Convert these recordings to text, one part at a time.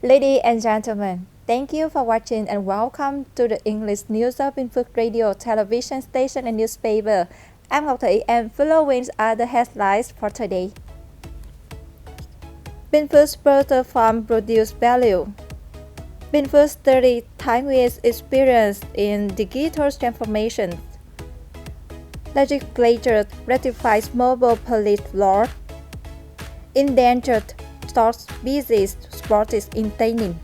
Ladies and gentlemen, thank you for watching and welcome to the English News of Binh Phuoc Radio, television station and newspaper. I'm Ngọc Thị and following are the headlines for today. Binh Phuoc's broader farm produce value. Binh Phuoc study Thái Nguyên experience in digital transformation. Legislature ratifies mobile police law. Endangered species spotted in Tây.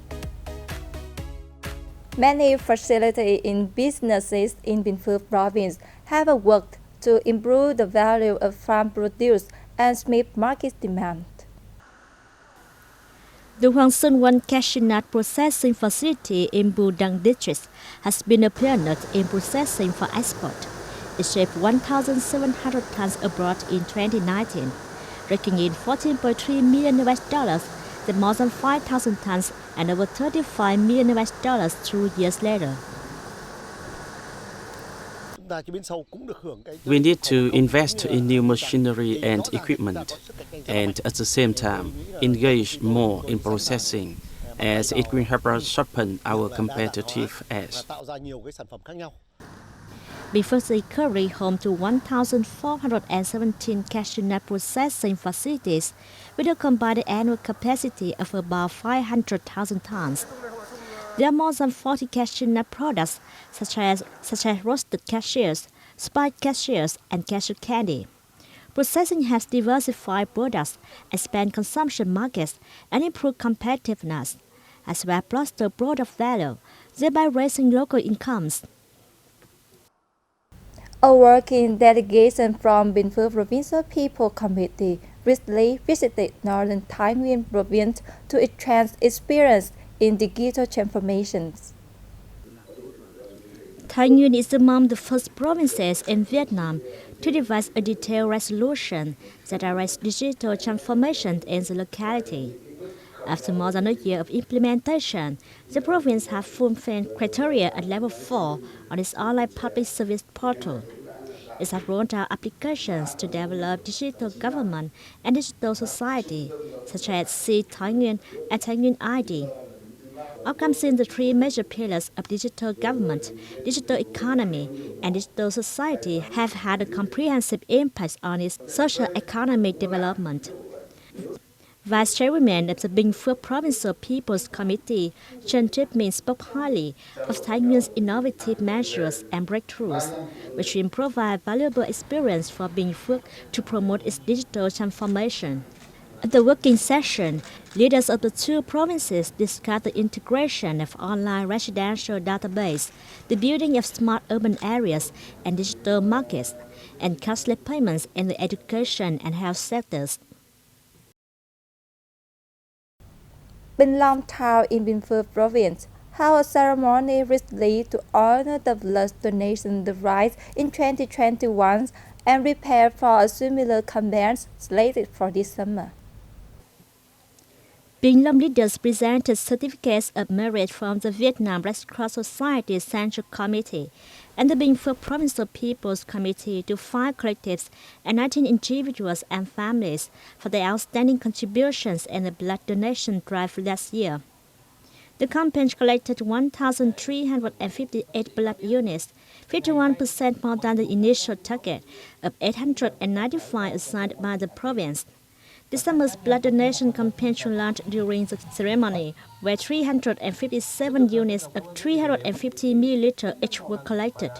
Many facilities in businesses in Binh Phuoc province have worked to improve the value of farm produce and meet market demand. The Hoàng Sơn 1 cashew nut processing facility in Đăng district has been a pioneer in processing for export. It shipped 1,700 tons abroad in 2019, raking in $14.3 million then more than 5,000 tons and over $35 million 2 years later. We need to invest in new machinery and equipment, and at the same time engage more in processing, as it will help us sharpen our competitive edge. Binh Phuoc is currently home to 1,417 cashew nut processing facilities with a combined annual capacity of about 500,000 tons. There are more than 40 cashew nut products such as roasted cashews, spiked cashews, and cashew candy. Processing has diversified products, expand consumption markets, and improve competitiveness, as well as bolster product value, thereby raising local incomes. A working delegation from Binh Phuoc Provincial People Committee recently visited Northern Thái Nguyên province to enhance experience in digital transformations. Thái Nguyên is among the first provinces in Vietnam to devise a detailed resolution that addresses digital transformation in the locality. After more than a year of implementation, the province has fulfilled criteria at level 4 on its online public service portal. It has rolled out applications to develop digital government and digital society, such as See Thái Nguyên and Thái Nguyên ID. Outcomes in the three major pillars of digital government, digital economy, and digital society have had a comprehensive impact on its socio-economic development. Vice Chairman of the Binh Phuoc Provincial People's Committee, Truyền spoke highly of Thái Nguyên innovative measures and breakthroughs, which will provide valuable experience for Binh Phuoc to promote its digital transformation. At the working session, leaders of the two provinces discussed the integration of online residential database, the building of smart urban areas and digital markets, and cashless payments in the education and health sectors. Bình Long Town in Binh Phuoc Province held a ceremony recently to honor the blood donation drive in 2021 and prepare for a similar campaign slated for this summer. Bình Long leaders presented certificates of merit from the Vietnam Red Cross Society Central Committee and the Binh Phuoc Provincial People's Committee to 5 collectives and 19 individuals and families for their outstanding contributions in the blood donation drive last year. The campaign collected 1,358 blood units, 51% more than the initial target of 895 assigned by the province. This summer's blood donation campaign launched during the ceremony, where 357 units of 350 milliliter each were collected.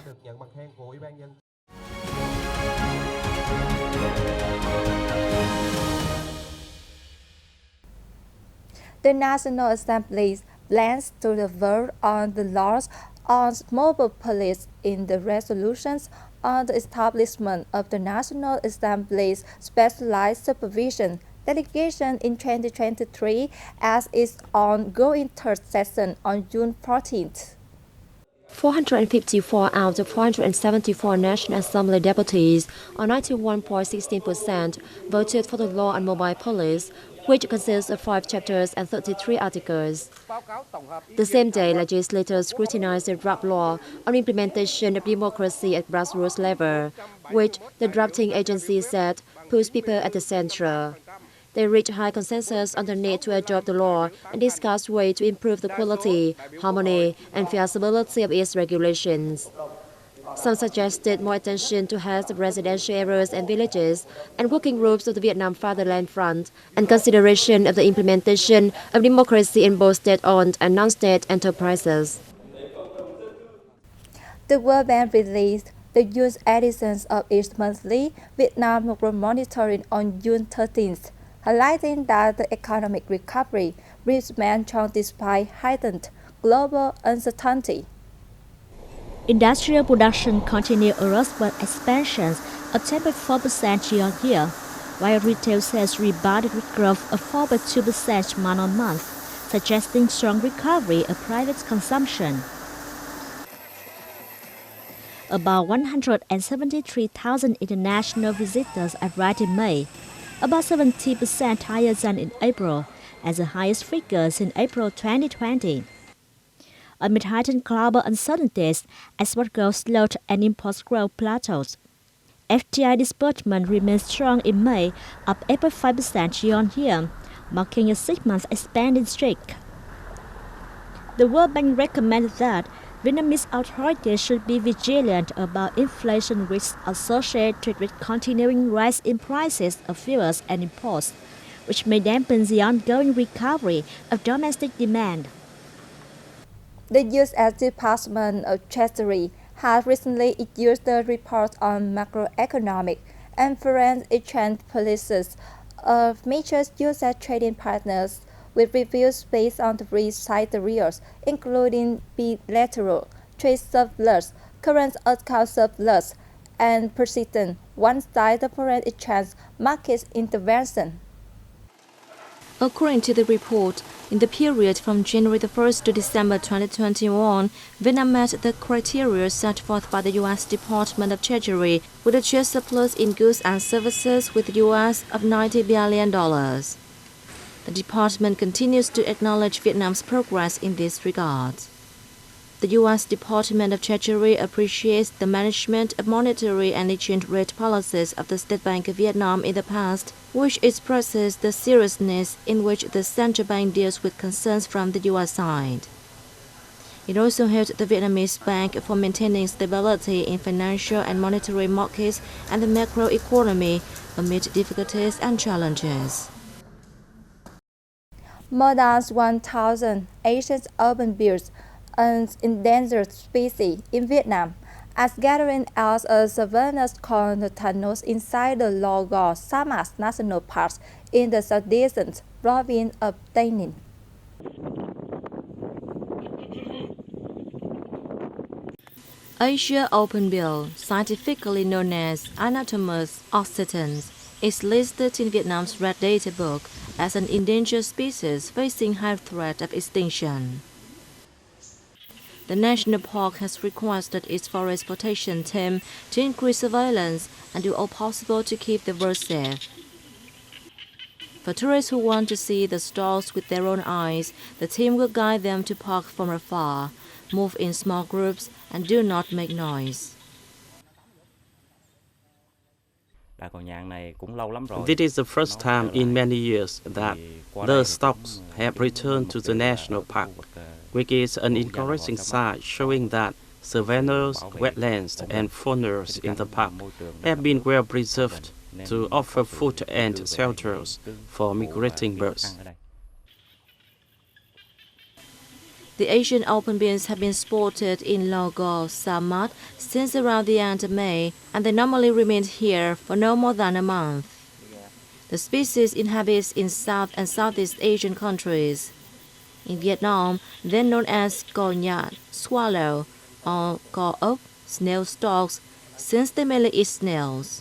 The National Assembly plans to vote on the laws on mobile police in the resolutions on the establishment of the National Assembly's Specialized Supervision Delegation in 2023 as its ongoing third session on June 14th. 454 out of 474 National Assembly deputies, or 91.16%, voted for the law on mobile police, which consists of 5 chapters and 33 articles. The same day, legislators scrutinized the draft law on implementation of democracy at grassroots level, which the drafting agency said puts people at the center. They reached high consensus on the need to adopt the law and discussed ways to improve the quality, harmony, and feasibility of its regulations. Some suggested more attention to health of residential areas and villages, and working groups of the Vietnam Fatherland Front, and consideration of the implementation of democracy in both state-owned and non-state enterprises. The World Bank released the June editions of its monthly Vietnam Macro Monitoring on June 13th, highlighting that the economic recovery remained strong despite heightened global uncertainty. Industrial production continued a robust expansion of 10.4% year-on-year, while retail sales rebounded with growth of 4.2% month-on-month, suggesting strong recovery of private consumption. About 173,000 international visitors arrived in May, about 70% higher than in April, and the highest figure since April 2020. Amid heightened global uncertainties, export growth slowed and import growth plateaued. FDI disbursement remained strong in May, up 8.5% year-on-year, marking a 6-month expanding streak. The World Bank recommended that Vietnamese authorities should be vigilant about inflation risks associated with continuing rise in prices of fuels and imports, which may dampen the ongoing recovery of domestic demand. The U.S. Department of Treasury has recently issued a report on macroeconomic and foreign exchange policies of major U.S. trading partners, with reviews based on 3 scenarios, including bilateral trade surplus, current account surplus, and persistent one-sided foreign exchange market intervention. According to the report, in the period from January 1st to December 2021, Vietnam met the criteria set forth by the U.S. Department of Treasury with a trade surplus in goods and services with U.S. of $90 billion. The department continues to acknowledge Vietnam's progress in this regard. The U.S. Department of Treasury appreciates the management of monetary and exchange rate policies of the State Bank of Vietnam in the past, which expresses the seriousness in which the central bank deals with concerns from the U.S. side. It also hailed the Vietnamese bank for maintaining stability in financial and monetary markets and the macroeconomy amid difficulties and challenges. More than 1,000 ancient urban birds and endangered species in Vietnam are gathering as a savannas called the tunnels inside the Lo Go Samas National Park in the southeastern province of Tây Ninh. Asia openbill, scientifically known as Anatomous occitans, is listed in Vietnam's Red Data Book as an endangered species facing high threat of extinction. The national park has requested its forest protection team to increase surveillance and do all possible to keep the birds safe. For tourists who want to see the stars with their own eyes, the team will guide them to park from afar, move in small groups, and do not make noise. This is the first time in many years that the stocks have returned to the national park, which is an encouraging sign showing that savannas, wetlands, and faunas in the park have been well preserved to offer food and shelters for migrating birds. The Asian openbills have been spotted in Lo Go Samat since around the end of May, and they normally remain here for no more than a month. The species inhabits in South and Southeast Asian countries. In Vietnam, they're known as co nhạn, swallow, or co ốc, snail stalks, since they mainly eat snails.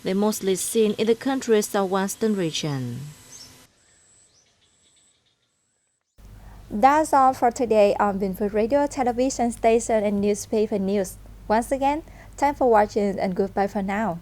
They're mostly seen in the country's southwestern region. That's all for today on Binh Phuoc Radio, television station, and newspaper news. Once again, thanks for watching and goodbye for now.